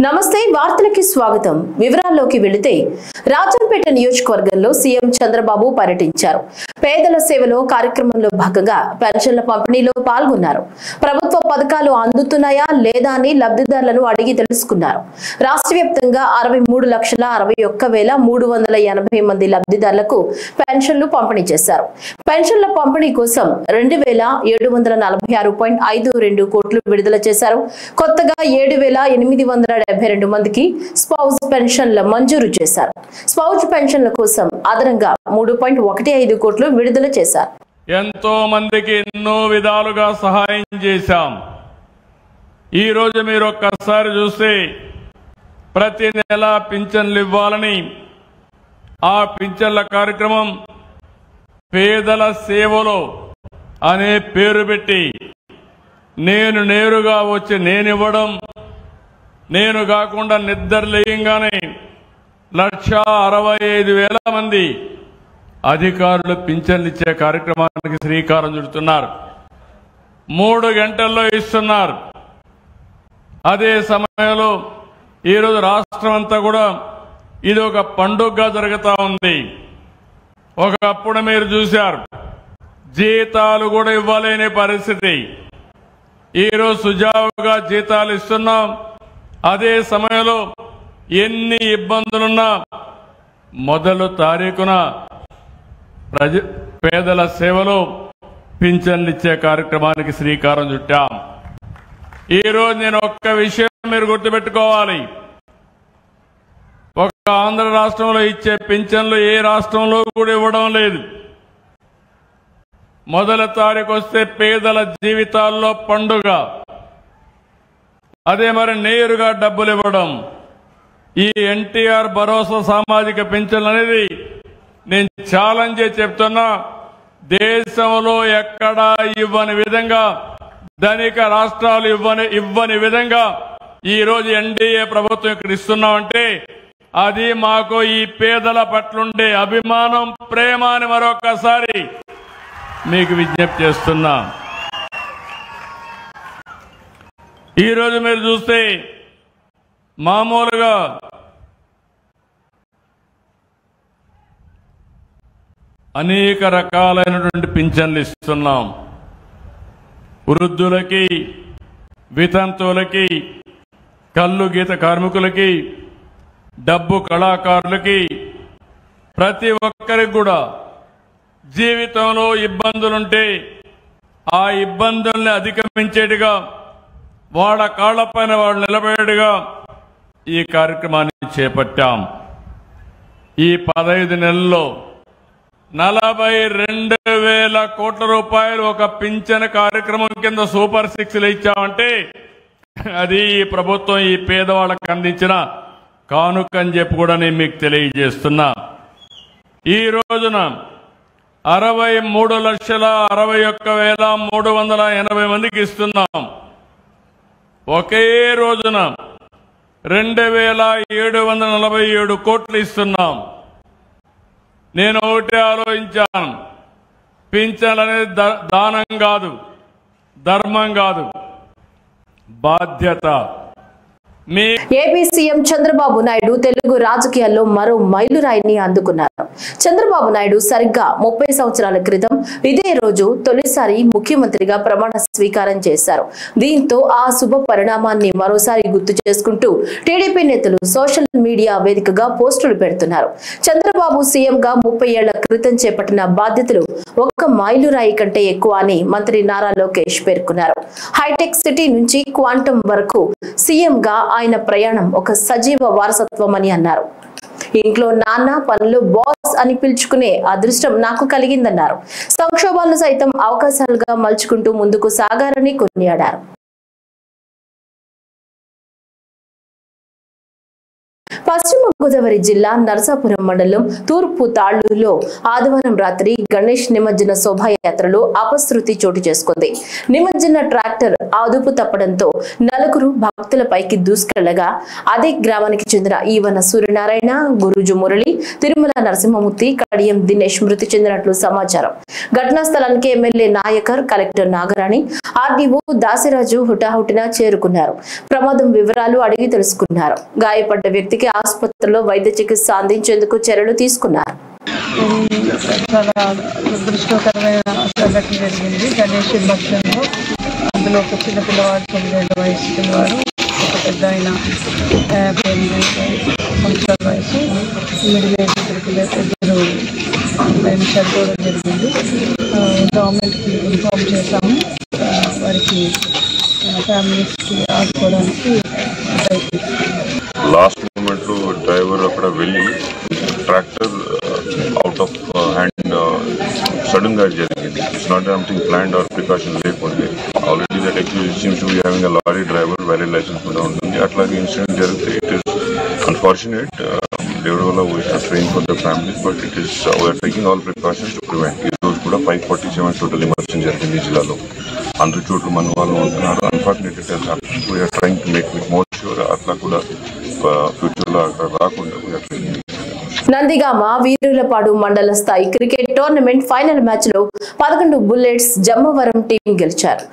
నమస్తే వార్తలకి స్వాగతం వివరాల్లోకి వెళితే రాజంపేట నియోజకవర్గంలో సీఎం చంద్రబాబు పర్యటించారు పేదల సేవలో కార్యక్రమంలో భాగంగా పెన్షన్ల పంపిణీలో పాల్గొన్నారు ప్రభుత్వ పథకాలు అందుతున్నాయా లేదా అని లబ్ధిదారులను అడిగి తెలుసుకున్నారు రాష్ట్రవ్యాప్తంగా 63,61,380 మంది లబ్ధిదారులకు పెన్షన్లు పంపిణీ చేశారు పెన్షన్ల పంపిణీ కోసం 2,746.52 కోట్లు విడుదల చేశారు కొత్తగా 7,872 మందికి స్పౌజ్ పెన్షన్ల మంజూరు చేశారు స్పౌజ్ పెన్షన్ల కోసం అదనంగా 3.15 కోట్లు విడుదల చేశారు ఎంతో మందికి ఎన్నో విధాలుగా సహాయం చేశాం ఈ రోజు మీరు ఒక్కసారి చూస్తే ప్రతి నెల పింఛన్లు ఇవ్వాలని ఆ పింఛన్ల కార్యక్రమం పేదల సేవలో అనే పేరు పెట్టి నేను నేరుగా వచ్చి నేను ఇవ్వడం నేను కాకుండా నిద్ర లేయంగానే 1,65,000 మంది అధికారులు పింఛన్లు ఇచ్చే కార్యక్రమానికి శ్రీకారం చుడుతున్నారు 3 గంటల్లో ఇస్తున్నారు అదే సమయంలో ఈరోజు రాష్ట్రం అంతా కూడా ఇది ఒక పండుగగా జరుగుతూ ఉంది ఒకప్పుడు మీరు చూశారు జీతాలు కూడా ఇవ్వలేని పరిస్థితి ఈరోజు సుజావుగా జీతాలు ఇస్తున్నాం అదే సమయంలో ఎన్ని ఇబ్బందులున్నా మొదలు తారీఖున పేదల సేవలో పింఛన్లు ఇచ్చే కార్యక్రమానికి శ్రీకారం చుట్టాం ఈరోజు నేను ఒక్క విషయం మీరు గుర్తుపెట్టుకోవాలి ఒక ఆంధ్ర రాష్ట్రంలో ఇచ్చే పింఛన్లు ఏ రాష్ట్రంలో కూడా ఇవ్వడం లేదు మొదటి తారీఖు వస్తే పేదల జీవితాల్లో పండుగ అదే మరి నేరుగా డబ్బులు ఇవ్వడం ఈ ఎన్టీఆర్ భరోసా సామాజిక పింఛన్లు అనేది నేను ఛాలెంజ్ చెప్తున్నా దేశంలో ఎక్కడా ఇవ్వని విధంగా ధనిక రాష్ట్రాలు ఇవ్వని విధంగా ఈ రోజు ఎన్డీఏ ప్రభుత్వం ఇక్కడ ఇస్తున్నామంటే అది మాకు ఈ పేదల పట్లుండే అభిమానం ప్రేమ అని మరొకసారి మీకు విజ్ఞప్తి చేస్తున్నా ఈరోజు మీరు చూస్తే మామూలుగా అనేక రకాలైనటువంటి పింఛన్లు ఇస్తున్నాం వృద్ధులకి వితంతువులకి కల్లు గీత కార్మికులకి డబ్బు కళాకారులకి ప్రతి ఒక్కరికి కూడా జీవితంలో ఇబ్బందులుంటే ఆ ఇబ్బందుల్ని అధిగమించేట్టుగా వాళ్ళ కాళ్లపైన వాళ్ళు నిలబడేట్టుగా ఈ కార్యక్రమాన్ని చేపట్టాం ఈ 15 నెలల్లో 42,000 కోట్ల రూపాయలు ఒక పింఛన్ కార్యక్రమం కింద సూపర్ 6లు ఇచ్చామంటే అది ఈ ప్రభుత్వం ఈ పేదవాళ్ళకు అందించిన కానుక అని చెప్పి కూడా నేను మీకు తెలియజేస్తున్నా ఈ రోజున 63,61,380 మందికి ఇస్తున్నాం ఒకే రోజున 2,747 కోట్లు ఇస్తున్నాం నేను ఒకటే ఆలోచించాను పింఛన్ అనేది దానం కాదు ధర్మం కాదు బాధ్యత ఏపీ సీఎం చంద్రబాబు నాయుడు తెలుగు రాజకీయాల్లో మరో మైలురాయిని అందుకున్నారు చంద్రబాబు నాయుడు సరిగ్గా 30 సంవత్సరాల క్రితం ఇదే రోజు తొలిసారి ముఖ్యమంత్రిగా ప్రమాణ స్వీకారం చేశారు దీంతో ఆ శుభ పరిణామాన్ని మరోసారి గుర్తు చేసుకుంటూ టీడీపీ నేతలు సోషల్ మీడియా వేదికగా పోస్టులు పెడుతున్నారు చంద్రబాబు సీఎం గా 30 ఏళ్ల క్రితం చేపట్టిన బాధ్యతలు ఒక్క మైలురాయి కంటే ఎక్కువ అని మంత్రి నారా లోకేష్ పేర్కొన్నారు హైటెక్ సిటీ నుంచి క్వాంటం వరకు సీఎం గా ఆయన ప్రయాణం ఒక సజీవ వారసత్వం అని అన్నారు ఇంట్లో నాన్న పనులు బాస్ అని పిలుచుకునే అదృష్టం నాకు కలిగిందన్నారు సంక్షోభాలను సైతం అవకాశాలుగా మలుచుకుంటూ ముందుకు సాగారని కొనియాడారు పశ్చిమ గోదావరి జిల్లా నరసాపురం మండలం తూర్పు తాళ్లూరులో ఆదివారం రాత్రి గణేష్ నిమజ్జన శోభాయాత్రలో అపశృతి చోటు చేసుకుంది. నిమజ్జన ట్రాక్టర్ అదుపు తప్పడంతో నలుగురు భక్తులపైకి దూసుకెళ్లగా అదే గ్రామానికి చెందిన ఈవన సూర్యనారాయణ, గురుజు మురళి, తిరుమల నరసింహమూర్తి, కడియం దినేష్ మృతి చెందినట్లు సమాచారం. ఘటనా స్థలానికి MLA Nayakar, collector Nagarani, RDO Dasiraju హుటాహుటిన చేరుకున్నారు. ప్రమాదం వివరాలు అడిగి తెలుసుకున్నారు. గాయపడ్డ వ్యక్తికి ఆసుపత్రిలో వైద్య చికిత్స అందించేందుకు చర్యలు తీసుకున్నారు. చాలా దురదృష్టకరమైన సంఘటన జరిగింది. గణేష్ నిమజ్జనంలో అందులో ఒక చిన్న పిల్లవాడు 9 వయసు పిల్లవాడు, ఒక పెద్ద ఆయన 8 సంవత్సరాల వయసు, మిడిల్ ఏజ్ ఇద్దరు చనిపోవడం జరిగింది. గవర్నమెంట్కి ఇన్ఫార్మ్ చేశాము. వారికి ఫ్యామిలీస్కి ఆడుకోవడానికి లాస్ట్ మూమెంట్ లో డ్రైవర్ అక్కడ వెళ్ళి tractor out of hand sudden గా జరిగింది. It's not something planned or precaution లేకుంటే already that actually seems to be having a lorry driver valid license కూడా ఉంటుంది. అట్లాగే ఇన్సిడెంట్ జరిగితే ఇట్ ఈస్ అన్ఫార్చునేట్. దేవుడి వల్ల we should train for the families, but it is we are taking all precautions to prevent. ఈ రోజు కూడా 547 చోట్ల ఇమర్షన్ జరిగింది జిల్లాలో. 100 చోట్ల మన వాళ్ళు ఉంటున్నారు. Unfortunate we are trying to make it more sure. అట్లా కూడా ఫ్యూచర్లో అక్కడ రాకుండా వీఆర్ ట్రైనింగ్. నందిగామ వీరులపాడు మండల స్థాయి క్రికెట్ టోర్నమెంట్ ఫైనల్ మ్యాచ్ లో 11 బుల్లెట్స్ జమ్మవరం టీం గెలిచారు.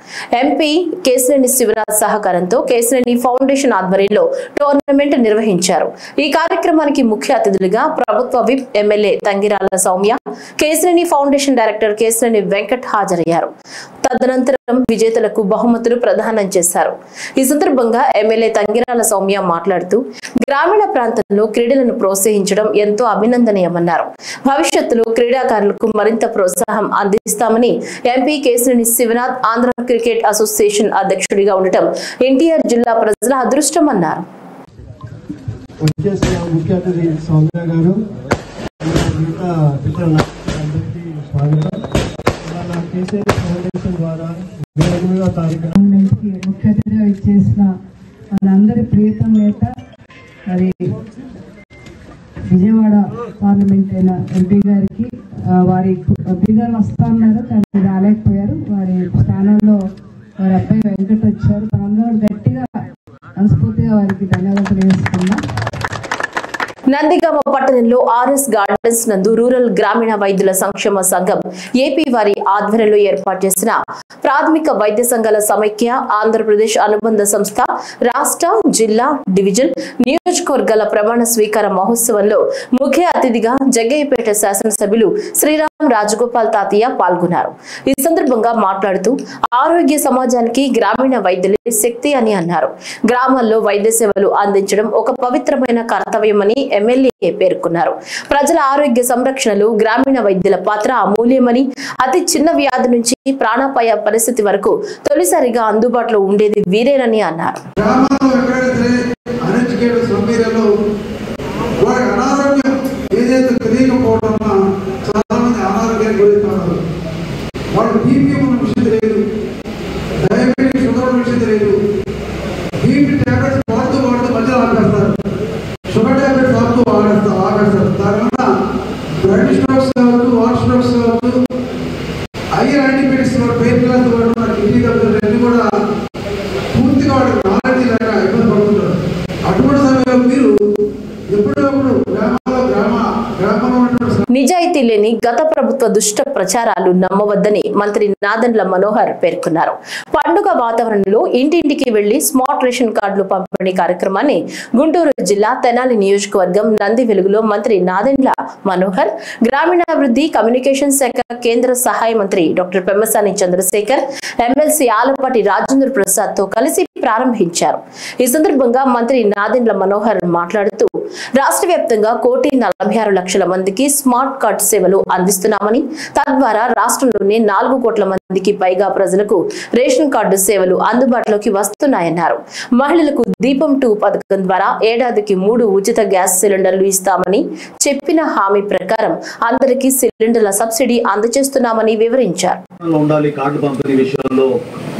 ఎంపీ కేశినేని శివరాజ్ సహకారంతో కేశినేని ఫౌండేషన్ ఆధ్వర్యంలో టోర్నమెంట్ నిర్వహించారు. ఈ కార్యక్రమానికి ముఖ్య అతిథులుగా ప్రభుత్వ whip MLA Tangirala Soumya, Kesineni foundation director Kesineni Venkat హాజరయ్యారు. తదనంతరం విజేతలకు బహుమతులు ప్రదానం చేశారు. ఈ సందర్భంగా ఎమ్మెల్యే తంగిరాల సౌమ్య మాట్లాడుతూ గ్రామీణ ప్రాంతంలో క్రీడలను ప్రోత్సహించడం ఎంతో అభినందనీయమన్నారు. భవిష్యత్తులో క్రీడాకారులకు మరింత ప్రోత్సాహం అందిస్తామని MP Kesineni Sivanath Andhra cricket association అధ్యక్షుడిగా ఉండటం ఎన్టీఆర్ జిల్లా ప్రజల అదృష్టమన్నారు. ముఖ్య అతిథిగా ఇచ్చేసిన వాళ్ళందరి ప్రియతమ నేత, మరి విజయవాడ పార్లమెంట్ అయిన ఎంపీ గారికి, వారి ఎంపీ గారు వస్తా అన్నారు కానీ రాలేకపోయారు. వారి స్థానంలో వారి అబ్బాయి వెంకట్ వచ్చారు. మనందరూ గట్టిగా మనస్ఫూర్తిగా వారికి ధన్యవాదాలు తెలియజేస్తున్నాం. నందిగామ పట్టణంలో ఆర్ఎస్ గార్డెన్స్ నందు రూరల్ గ్రామీణ వైద్యుల సంక్షేమ సంఘం ఏపీ వారి ఆధ్వర్యంలో ఏర్పాటు చేసిన ప్రాథమిక వైద్య సంఘాల సమైక్య ఆంధ్రప్రదేశ్ అనుబంధ సంస్థ రాష్ట్ర, జిల్లా, డివిజన్, నియోజకవర్గాల ప్రమాణ స్వీకార మహోత్సవంలో ముఖ్య అతిథిగా జగ్గయ్యపేట శాసనసభ్యులు శ్రీరామ్ రాజగోపాల్ తాతయ్య పాల్గొన్నారు. ఈ సందర్భంగా మాట్లాడుతూ ఆరోగ్య సమాజానికి గ్రామీణ వైద్యులే శక్తి అని అన్నారు. గ్రామాల్లో వైద్య సేవలు అందించడం ఒక పవిత్రమైన కర్తవ్యమని ఎమ్మెల్యే పేర్కొన్నారు. ప్రజల ఆరోగ్య సంరక్షణలో గ్రామీణ వైద్యుల పాత్ర అమూల్యమని, అతి చిన్న వ్యాధి నుంచి ప్రాణాపాయ పరిస్థితి వరకు తొలిసారిగా అందుబాటులో ఉండేది వీరేనని అన్నారు. నిజాయితీ లేని గత ప్రభుత్వ దుష్ట ప్రచారాలు నమ్మవద్దని మంత్రి నాదెండ్ల మనోహర్ పేర్కొన్నారు. పండుగ వాతావరణంలో ఇంటింటికి వెళ్లి స్మార్ట్ రేషన్ కార్డులు పంపిణీ కార్యక్రమాన్ని గుంటూరు జిల్లా తెనాలి నియోజకవర్గం నంది వెలుగులో మంత్రి నాదెండ్ల మనోహర్, గ్రామీణాభివృద్ధి కమ్యూనికేషన్ శాఖ కేంద్ర సహాయ మంత్రి డాక్టర్ పెమ్మసాని చంద్రశేఖర్, ఎమ్మెల్సీ ఆలపాటి రాజేంద్ర ప్రసాద్ తో కలిసి ప్రారంభించారు. ఈ సందర్భంగా మంత్రి నాదెండ్ల మనోహర్ మాట్లాడుతూ రాష్ట్ర వ్యాప్తంగా 1,46,00,000 మందికి స్మార్ట్ కార్డ్ సేవలు అందిస్తున్నామని, తద్వారా రాష్ట్రంలోని 4 కోట్ల మందికి పైగా ప్రజలకు రేషన్ కార్డు సేవలు అందుబాటులోకి వస్తున్నాయన్నారు. మహిళలకు దీపం 2 పథకం ద్వారా ఏడాదికి 3 ఉచిత గ్యాస్ సిలిండర్లు ఇస్తామని చెప్పిన హామీ ప్రకారం అందరికీ సిలిండర్ల సబ్సిడీ అందజేస్తున్నామని వివరించారు.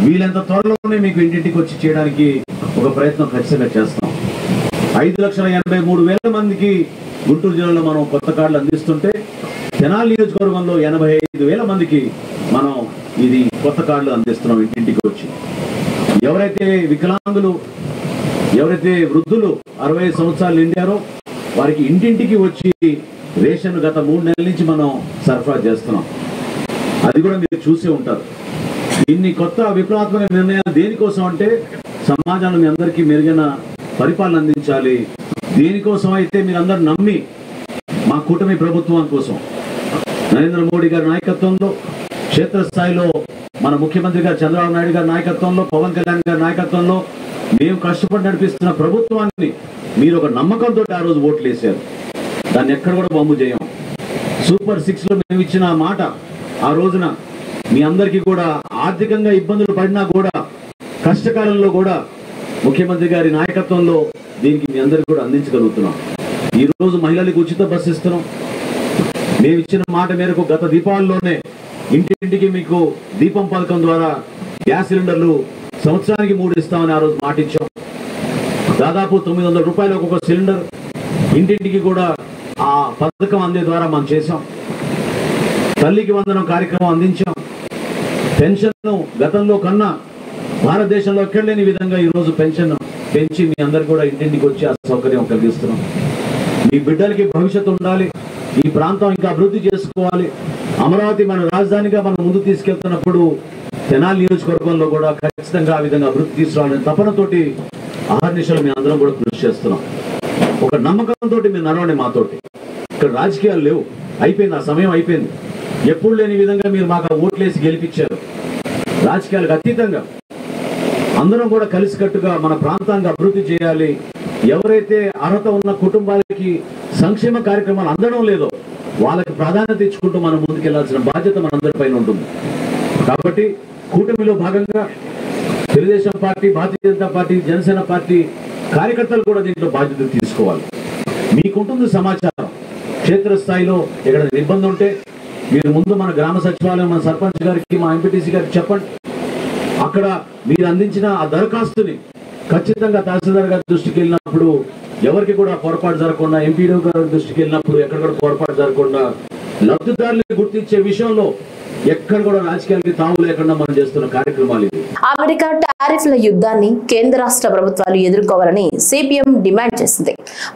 వీళ్ళంత త్వరలోనే మీకు ఇంటింటికి వచ్చి చేయడానికి ఒక ప్రయత్నం ఖచ్చితంగా చేస్తాం. 5,83,000 మందికి గుంటూరు జిల్లాలో మనం కొత్త కార్డులు అందిస్తుంటే తెనాలి నియోజకవర్గంలో 85,000 మందికి మనం ఇది కొత్త కార్డులు అందిస్తున్నాం ఇంటింటికి వచ్చి. ఎవరైతే వికలాంగులు, ఎవరైతే వృద్ధులు 65 సంవత్సరాలు నిండారో వారికి ఇంటింటికి వచ్చి రేషన్ గత 3 నెలల నుంచి మనం సరఫరా చేస్తున్నాం. అది కూడా మీరు చూసే ఉంటారు. ఇన్ని కొత్త విప్లవాత్మక నిర్ణయాలు దేనికోసం అంటే సమాజంలో మీ అందరికీ మెరుగైన పరిపాలన అందించాలి. దేనికోసం అయితే మీరందరూ నమ్మి మా కూటమి ప్రభుత్వం కోసం నరేంద్ర మోడీ గారి నాయకత్వంలో క్షేత్రస్థాయిలో మన ముఖ్యమంత్రి గారు చంద్రబాబు నాయుడు గారి నాయకత్వంలో, పవన్ కళ్యాణ్ గారి నాయకత్వంలో మేము కష్టపడి నడిపిస్తున్న ప్రభుత్వాన్ని మీరు ఒక నమ్మకంతో ఆ రోజు ఓట్లు వేశారు. దాన్ని ఎక్కడ కూడా బొమ్మ చేయం. సూపర్ 6లో మేము ఇచ్చిన మాట ఆ రోజున మీ అందరికీ కూడా ఆర్థికంగా ఇబ్బందులు పడినా కూడా కష్టకాలంలో కూడా ముఖ్యమంత్రి గారి నాయకత్వంలో దీనికి మీ అందరికీ కూడా అందించగలుగుతున్నాం. ఈ రోజు మహిళలకు ఉచిత బస్సు ఇస్తున్నాం. మేము ఇచ్చిన మాట మేరకు గత దీపావళిలోనే ఇంటింటికి మీకు దీపం పథకం ద్వారా గ్యాస్ సిలిండర్లు సంవత్సరానికి 3 ఇస్తామని ఆ రోజు మాట ఇచ్చాం. దాదాపు 900 రూపాయలు ఒక్కొక్క సిలిండర్ ఇంటింటికి కూడా ఆ పథకం అందే ద్వారా మనం చేశాం. తల్లికి వందనం కార్యక్రమం అందించాం. పెన్షన్ గతంలో కన్నా భారతదేశంలో ఎక్కడ లేని విధంగా ఈరోజు పెన్షన్ పెంచి మీ అందరు కూడా ఇంటింటికి వచ్చి ఆ సౌకర్యం కలిగిస్తున్నాం. మీ బిడ్డలకి భవిష్యత్తు ఉండాలి, ఈ ప్రాంతం ఇంకా అభివృద్ధి చేసుకోవాలి. అమరావతి మన రాజధానిగా మనం ముందు తీసుకెళ్తున్నప్పుడు తెనాలి నియోజకవర్గంలో కూడా ఖచ్చితంగా ఆ విధంగా అభివృద్ధి తీసుకురావాలని తపనతోటి ఆహర్నిశలు మేము అందరం కూడా కృషి చేస్తున్నాం. ఒక నమ్మకంతో మీరు నడవండి మాతోటి. ఇక్కడ రాజకీయాలు లేవు, అయిపోయింది, ఆ సమయం అయిపోయింది. ఎప్పుడు లేని విధంగా మీరు మాకు ఓట్లేసి గెలిపించారు. రాజకీయాలకు అతీతంగా అందరం కూడా కలిసికట్టుగా మన ప్రాంతాన్ని అభివృద్ధి చేయాలి. ఎవరైతే అర్హత ఉన్న కుటుంబాలకి సంక్షేమ కార్యక్రమాలు అందడం లేదో వాళ్ళకి ప్రాధాన్యత ఇచ్చుకుంటూ మనం ముందుకెళ్లాల్సిన బాధ్యత మనందరిపైన ఉంటుంది. కాబట్టి కూటమిలో భాగంగా Telugu Desam party, Bharatiya Janata party, Janasena party కార్యకర్తలు కూడా దీంట్లో బాధ్యత తీసుకోవాలి. మీకుంటుంది సమాచారం. క్షేత్రస్థాయిలో ఎక్కడ ఇబ్బంది ఉంటే మీరు ముందు మన గ్రామ సచివాలయం, మన సర్పంచ్ గారికి, మా ఎంపీటీసీ గారికి చెప్పండి. అక్కడ మీరు అందించిన ఆ దరఖాస్తుని ఖచ్చితంగా తహసీల్దార్ గారి దృష్టికి వెళ్ళినప్పుడు ఎవరికి కూడా పొరపాటు జరగకుండా, ఎంపీడీ గారి దృష్టికి వెళ్ళినప్పుడు ఎక్కడ కూడా పొరపాటు జరగకుండా లబ్ధిదారులను గుర్తించే విషయంలో ఎక్కడ కూడా రాజకీయాలకి తావు లేకుండా మనం చేస్తున్న కార్యక్రమాలు ఇవి. అమెరికా టారిఫ్ల యుద్ధాన్ని కేంద్ర రాష్ట్ర ప్రభుత్వాలు ఎదుర్కోవాలని సిపిఎం డిమాండ్ చేసింది.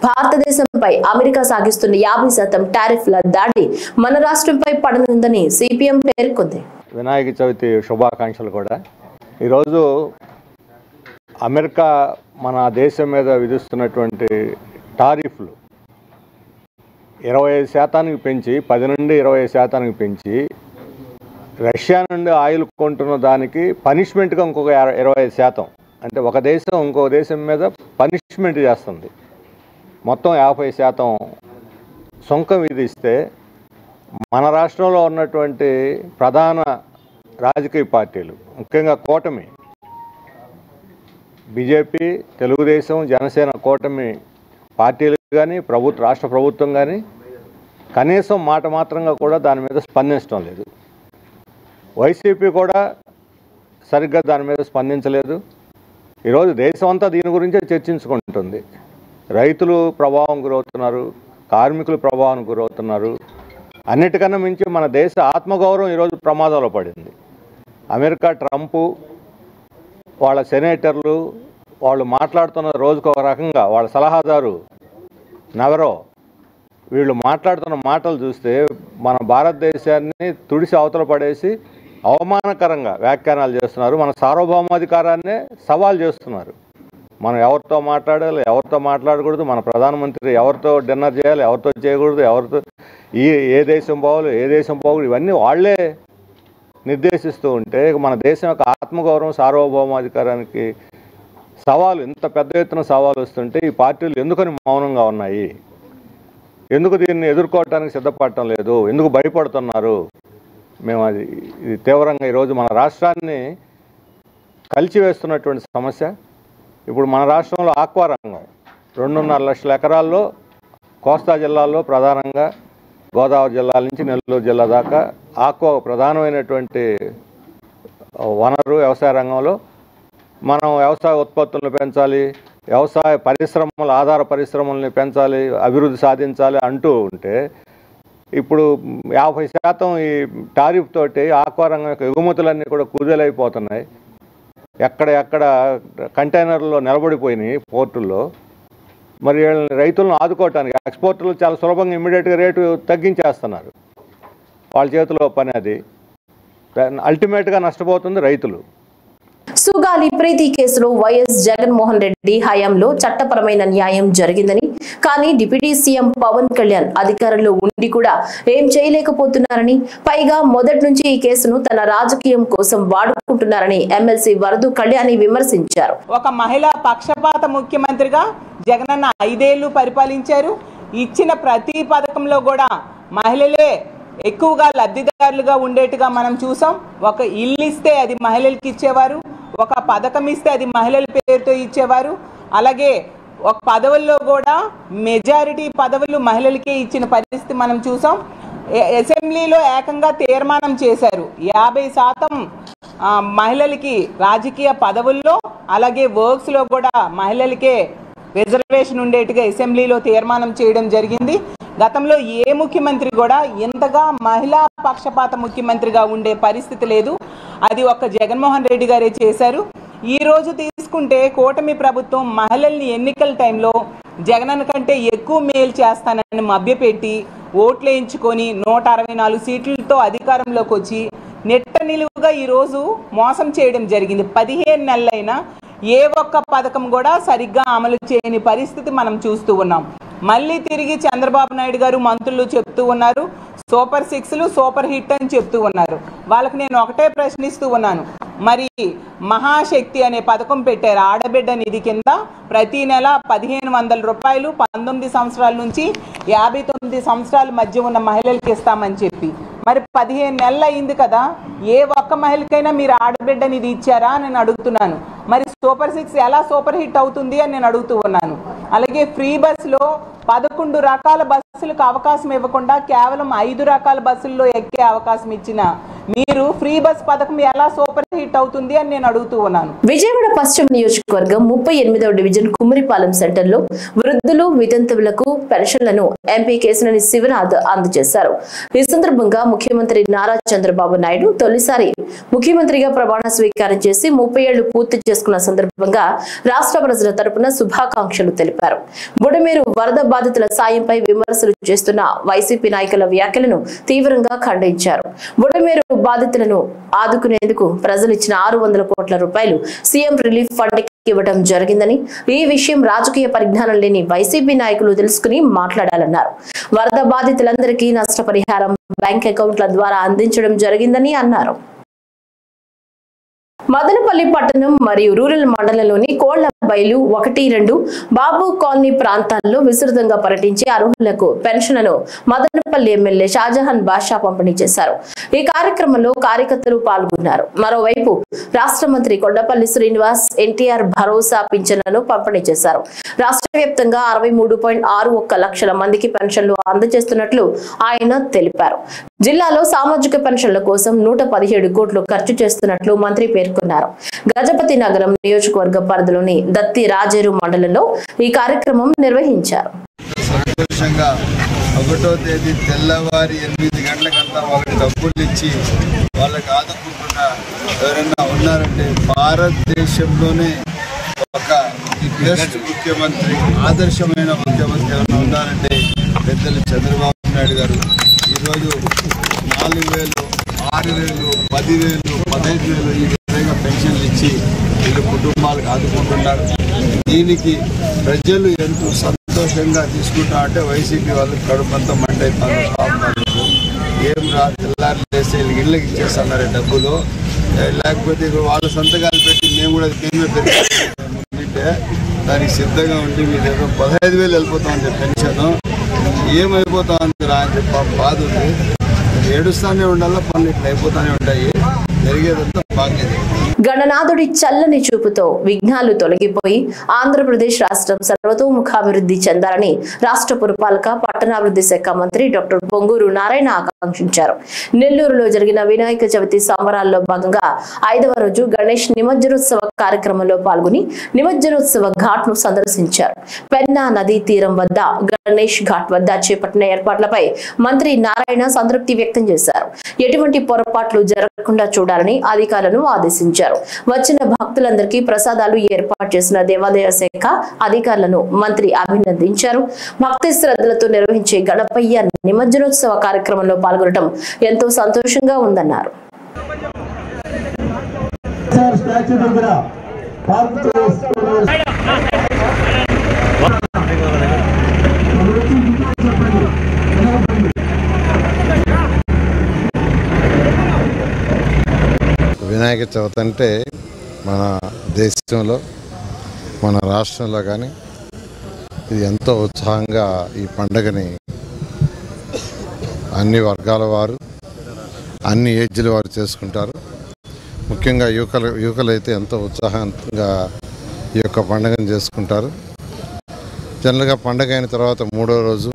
భారతదేశంపై అమెరికా సాగిస్తున్న 50% టారిఫ్ల దాడి మన రాష్ట్రంపై పడనుందని సిపిఎం పేర్కొంది. వినాయక చవితి శుభాకాంక్షలు కూడా. ఈరోజు అమెరికా మన దేశం మీద విధిస్తున్నటువంటి టారిఫ్లు 25% పెంచి 10 నుండి 20% పెంచి రష్యా నుండి ఆయిల్ కొంటున్న దానికి పనిష్మెంట్గా ఇంకొక 25%, అంటే ఒక దేశం ఇంకో దేశం మీద పనిష్మెంట్ చేస్తుంది. మొత్తం 50% సుంకం విధిస్తే మన రాష్ట్రంలో ఉన్నటువంటి ప్రధాన రాజకీయ పార్టీలు, ముఖ్యంగా కూటమి, బీజేపీ, తెలుగుదేశం, జనసేన కూటమి పార్టీలు కానీ రాష్ట్ర ప్రభుత్వం కానీ కనీసం మాట మాత్రంగా కూడా దాని మీద స్పందించడం లేదు. వైసీపీ కూడా సరిగ్గా దాని మీద స్పందించలేదు. ఈరోజు దేశం అంతా దీని గురించే చర్చించుకుంటుంది. రైతులు ప్రభావం గురవుతున్నారు, కార్మికులు ప్రభావం గురవుతున్నారు. అన్నిటికన్నా మించి మన దేశ ఆత్మగౌరవం ఈరోజు ప్రమాదంలో పడింది. అమెరికా ట్రంపు, వాళ్ళ సెనేటర్లు వాళ్ళు మాట్లాడుతున్న రోజుకు ఒక రకంగా, వాళ్ళ సలహాదారు నవరో వీళ్ళు మాట్లాడుతున్న మాటలు చూస్తే మన భారతదేశాన్ని తుడిసి అవతల పడేసి అవమానకరంగా వ్యాఖ్యానాలు చేస్తున్నారు. మన సార్వభౌమాధికారాన్నే సవాల్ చేస్తున్నారు. మనం ఎవరితో మాట్లాడాలి, ఎవరితో మాట్లాడకూడదు, మన ప్రధానమంత్రి ఎవరితో డిన్నర్ చేయాలి, ఎవరితో చేయకూడదు, ఎవరితో ఏ దేశం పోవాలి, ఏ దేశం పోకూడదు, ఇవన్నీ వాళ్లే నిర్దేశిస్తూ ఉంటే మన దేశం యొక్క ఆత్మగౌరవం, సార్వభౌమాధికారానికి సవాలు, ఇంత పెద్ద ఎత్తున సవాలు వస్తుంటే ఈ పార్టీలు ఎందుకని మౌనంగా ఉన్నాయి? ఎందుకు దీన్ని ఎదుర్కోవటానికి సిద్ధపడటం లేదు? ఎందుకు భయపడుతున్నారు? మేము ఇది తీవ్రంగా ఈరోజు మన రాష్ట్రాన్ని కలిచివేస్తున్నటువంటి సమస్య. ఇప్పుడు మన రాష్ట్రంలో ఆక్వా రంగం 2.5 లక్షల ఎకరాల్లో కోస్తా జిల్లాల్లో, ప్రధానంగా గోదావరి జిల్లా నుంచి నెల్లూరు జిల్లా దాకా ఆక్వా ప్రధానమైనటువంటి వనరు. వ్యవసాయ రంగంలో మనం వ్యవసాయ ఉత్పత్తులను పెంచాలి, వ్యవసాయ పరిశ్రమలు, ఆధార పరిశ్రమల్ని పెంచాలి, అభివృద్ధి సాధించాలి అంటూ ఉంటే ఇప్పుడు 50% ఈ టారిఫ్ తోటి ఆక్వా రంగం యొక్క ఎగుమతులన్నీ కూడా కుదేలైపోతున్నాయి. ఎక్కడ కంటైనర్లో నిలబడిపోయినాయి పోర్టుల్లో. మరి రైతులను ఆదుకోవటానికి ఎక్స్పోర్టర్లు చాలా సులభంగా ఇమ్మీడియట్గా రేటు తగ్గించేస్తున్నారు. వాళ్ళ చేతిలో పని అది. అల్టిమేట్గా నష్టపోతుంది రైతులు. సుగాలి ప్రీతి కేసులో వైఎస్ జగన్మోహన్ రెడ్డి హయాంలో చట్టపరమైన న్యాయం జరిగిందని, కానీ డిప్యూటీ సీఎం పవన్ కళ్యాణ్ అధికారంలో ఉండి కూడా ఏం చేయలేకపోతున్నారని, పైగా మొదటి నుంచి ఈ కేసును తన రాజకీయం కోసం వాడుకుంటున్నారని ఎమ్మెల్సీ వరదు కళ్యాణి విమర్శించారు. ఒక మహిళా పక్షపాత ముఖ్యమంత్రిగా జగనన్న 5 ఏళ్లు పరిపాలించారు. ఇచ్చిన ప్రతి పథకంలో కూడా మహిళలే ఎక్కువగా లబ్ధిదారులుగా ఉండేట్టుగా మనం చూసాం. ఒక ఇల్లు ఇస్తే అది మహిళలకు ఇచ్చేవారు, ఒక పథకం ఇస్తే అది మహిళల పేరుతో ఇచ్చేవారు. అలాగే ఒక పదవుల్లో కూడా మెజారిటీ పదవులు మహిళలకే ఇచ్చిన పరిస్థితి మనం చూసాం. అసెంబ్లీలో ఏకంగా తీర్మానం చేశారు 50% మహిళలకి రాజకీయ పదవుల్లో, అలాగే వర్క్స్లో కూడా మహిళలకే రిజర్వేషన్ ఉండేట్టుగా అసెంబ్లీలో తీర్మానం చేయడం జరిగింది. గతంలో ఏ ముఖ్యమంత్రి కూడా ఇంతగా మహిళా పక్షపాత ముఖ్యమంత్రిగా ఉండే పరిస్థితి లేదు. అది ఒక్క జగన్మోహన్ రెడ్డి గారే చేశారు. ఈ రోజు తీసుకుంటే కూటమి ప్రభుత్వం మహిళల్ని ఎన్నికల టైంలో జగనన్న కంటే ఎక్కువ మేలు చేస్తానని మభ్యపెట్టి ఓట్లు వేయించుకొని 164 సీట్లతో అధికారంలోకి వచ్చి నెట్ట నిలువుగా ఈరోజు మోసం చేయడం జరిగింది. 15 నెలలైనా ఏ ఒక్క పథకం కూడా సరిగ్గా అమలు చేయని పరిస్థితి మనం చూస్తూ ఉన్నాం. మళ్ళీ తిరిగి చంద్రబాబు నాయుడు గారు మంత్రులు చెప్తూ ఉన్నారు సూపర్ 6లు సూపర్ హిట్ అని చెప్తూ ఉన్నారు. వాళ్ళకి నేను ఒకటే ప్రశ్నిస్తూ ఉన్నాను, మరి మహాశక్తి అనే పథకం పెట్టారు. ఆడబిడ్డ నిధి కింద ప్రతి నెల 1500 రూపాయలు 19 సంవత్సరాల నుంచి 59 సంవత్సరాల మధ్య ఉన్న మహిళలకు ఇస్తామని చెప్పి, మరి 15 నెలలు అయింది కదా, ఏ ఒక్క మహిళకైనా మీరు ఆడబిడ్డ నిధి ఇచ్చారా అని నేను అడుగుతున్నాను. మరి సూపర్ 6 ఎలా సూపర్ హిట్ అవుతుంది అని నేను అడుగుతూ ఉన్నాను. అలాగే ఫ్రీ బస్సులో 11 రకాల బస్సులకు అవకాశం ఇవ్వకుండా కేవలం 5 రకాల బస్సుల్లో ఎక్కే అవకాశం ఇచ్చిన మీరు ఫ్రీ బస్ పథకం ఎలా సూపర్ హిట్ అవుతుంది అని నేను అడుగుతూ ఉన్నాను. విజయవాడ పశ్చిమ నియోజకవర్గం 38వ డివిజన్ కుమ్మరిపాలెం సెంటర్ లో వృద్ధులు వితంతువులకు పెన్షన్లను ఎంపీ కేశినేని శివనాథ్ అందజేశారు. ఈ సందర్భంగా ముఖ్యమంత్రి నారా చంద్రబాబు నాయుడు తొలిసారి ముఖ్యమంత్రిగా ప్రమాణ స్వీకారం చేసి 30 ఏళ్లు పూర్తి చేసుకున్న సందర్భంగా రాష్ట్ర ప్రజల తరపున శుభాకాంక్షలు తెలిపారు. బుడమేరు వరద బాధితుల సాయంపై విమర్శలు చేస్తున్న వైసీపీ నాయకుల వ్యాఖ్యలను తీవ్రంగా ఖండించారు. బుడమేరు బాధితులను ఆదుకునేందుకు ప్రజలు ఇచ్చిన 600 కోట్ల రూపాయలు సీఎం రిలీఫ్ ఫండ్ ఇవ్వడం జరిగిందని, ఈ విషయం రాజకీయ పరిజ్ఞానం లేని వైసీపీ నాయకులు తెలుసుకుని మాట్లాడాలన్నారు. వరద బాధితులందరికీ నష్టపరిహారం బ్యాంక్ అకౌంట్ల ద్వారా అందించడం జరిగిందని అన్నారు. మదనపల్లి పట్టణం మరియు రూరల్ మండలంలోని కోళ్లబైలు 1-2 బాబు కాలనీ ప్రాంతాల్లో విస్తృతంగా పర్యటించి అర్హులకు పెన్షన్లను మదనపల్లి ఎమ్మెల్యే షాజహాన్ బాషా పంపిణీ చేశారు. ఈ కార్యక్రమంలో కార్యకర్తలు పాల్గొన్నారు. మరోవైపు రాష్ట్ర మంత్రి కొండపల్లి శ్రీనివాస్ ఎన్టీఆర్ భరోసా పింఛన్లను పంపిణీ చేశారు. రాష్ట్ర వ్యాప్తంగా 63.61 లక్షల మందికి పెన్షన్లు అందజేస్తున్నట్లు ఆయన తెలిపారు. జిల్లాలో సామాజిక పెన్షన్ల కోసం 117 కోట్లు ఖర్చు చేస్తున్నట్లు మంత్రి పేర్కొన్నారు. గజపతి నగరం నియోజకవర్గ పరిధిలోని దత్తి రాజేరు మండలంలో ఈ కార్యక్రమం నిర్వహించారు. సంతోషంగా 1వ తేదీ తెల్లవారి 8 గంటలకంతా వాళ్ళకి డబ్బులు ఇచ్చి వాళ్ళకి ఆదుకుంటున్న ఎవరైనా ఉన్నారంటే భారతదేశంలోనే ఒక బెస్ట్ ముఖ్యమంత్రి, ఆదర్శమైన ముఖ్యమంత్రి ఎవరైనా ఉన్నారంటే పెద్దలు చంద్రబాబు నాయుడు గారు. ఈరోజు 4,000, 6,000, 10,000, 15,000 ఈ విధంగా పెన్షన్లు ఇచ్చి వీళ్ళు కుటుంబాలకు ఆదుకుంటున్నారు. దీనికి ప్రజలు ఎంతో సంతోషంగా తీసుకుంటా అంటే వైసీపీ వాళ్ళు కడుపంతా మంటైతాను. ఏం రా తెల్లారి చేస్తే ఇళ్ళకి ఇచ్చేస్తున్నారు డబ్బులు, లేకపోతే వాళ్ళ సంతకాలు పెట్టి మేము కూడా మేమే పెరిగితే దానికి సిద్ధంగా ఉండి మీరు ఏదో 15,000 వెళ్ళిపోతామని పెన్షన్ ఏమైపోతా ఉంది రా అని చెప్పి బాధ ఉంది. ఏడుస్తూనే ఉండాలా, పనులు ఇట్లా అయిపోతూనే ఉంటాయి. జరిగేదంతా బాధ్యత. గణనాథుడి చల్లని చూపుతో విఘ్నాలు తొలగిపోయి ఆంధ్రప్రదేశ్ రాష్ట్రం సర్వతోముఖాభివృద్ధి చెందాలని రాష్ట్ర పురపాలక పట్టణాభివృద్ధి శాఖ మంత్రి డాక్టర్ పొంగూరు నారాయణ ఆకాంక్షించారు. నెల్లూరులో జరిగిన వినాయక చవితి సంబరాల్లో భాగంగా 5వ రోజు గణేష్ నిమజ్జనోత్సవ కార్యక్రమంలో పాల్గొని నిమజ్జనోత్సవ ఘాట్ ను సందర్శించారు. పెన్నా నదీ తీరం వద్ద గణేష్ ఘాట్ వద్ద చేపట్టిన ఏర్పాట్లపై మంత్రి నారాయణ సంతృప్తి వ్యక్తం చేశారు. ఎటువంటి పొరపాట్లు జరగకుండా చూడాలని అధికారులను ఆదేశించారు. వచ్చిన భక్తులందరికీ ప్రసాదాలు ఏర్పాటు చేసిన దేవాదాయ శాఖ అధికారులను మంత్రి అభినందించారు. భక్తి శ్రద్ధలతో నిర్వహించే గణపయ్య నిమజ్జనోత్సవ కార్యక్రమంలో పాల్గొనడం ఎంతో సంతోషంగా ఉందన్నారు. వినాయక చవితి అంటే మన దేశంలో మన రాష్ట్రంలో కానీ ఇది ఎంతో ఉత్సాహంగా ఈ పండుగని అన్ని వర్గాల వారు అన్ని ఏజ్ల వారు చేసుకుంటారు. ముఖ్యంగా యువకులు అయితే ఎంతో ఉత్సాహంగా ఈ యొక్క పండుగను చేసుకుంటారు. జనరల్గా పండుగ అయిన తర్వాత 3వ రోజు